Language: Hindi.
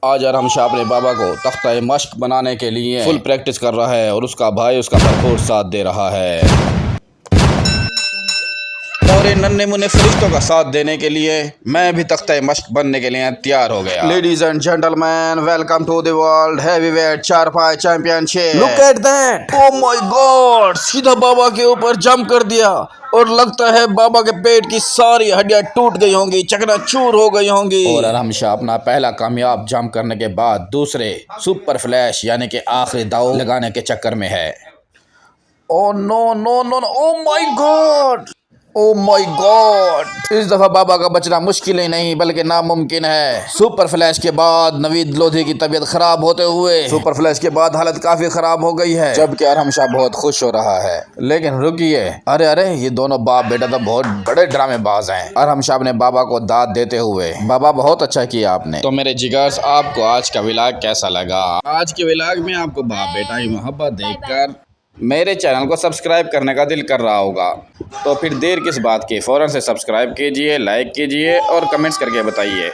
आज अरहम शाह अपने बाबा को तख्ता मश्क बनाने के लिए फुल प्रैक्टिस कर रहा है और उसका भाई उसका भरपूर साथ दे रहा है। और इन नन्हे मुन्ने फरिश्तों का साथ देने के लिए मैं भी तख्ता मश्क बनने के लिए तैयार हो गया। Ladies and gentleman, welcome to the world heavyweight charpai championship. Look at that, oh my God, सीधा बाबा के ऊपर जंप कर दिया और लगता है बाबा के पेट की सारी हड्डियां टूट गई होंगी, चकनाचूर हो गई होंगी। और अरहम शाह अपना पहला कामयाब जंप करने के बाद दूसरे सुपर फ्लैश यानी कि आखिरी दाव लगाने के चक्कर में है। Oh no no no no, oh my god, oh my god, इस दफा बाबा का बचना मुश्किल ही नहीं बल्कि नामुमकिन है। सुपर फ्लैश के बाद नवीद लोधी की तबीयत खराब होते हुए सुपर फ्लैश के बाद हालत काफी खराब हो गई है, जबकि अरहम शाह बहुत खुश हो रहा है। लेकिन रुकिए, अरे अरे, ये दोनों बाप बेटा तो बहुत बड़े ड्रामेबाज हैं। अरहम शाह ने बाबा को दाद देते हुए, बाबा बहुत अच्छा किया आपने। तो मेरे जिगर्स, आपको आज का व्लॉग कैसा लगा? आज के व्लॉग में आपको बाप बेटा की मोहब्बत देखकर मेरे चैनल को सब्सक्राइब करने का दिल कर रहा होगा, तो फिर देर किस बात की, फ़ौरन से सब्सक्राइब कीजिए, लाइक कीजिए और कमेंट्स करके बताइए।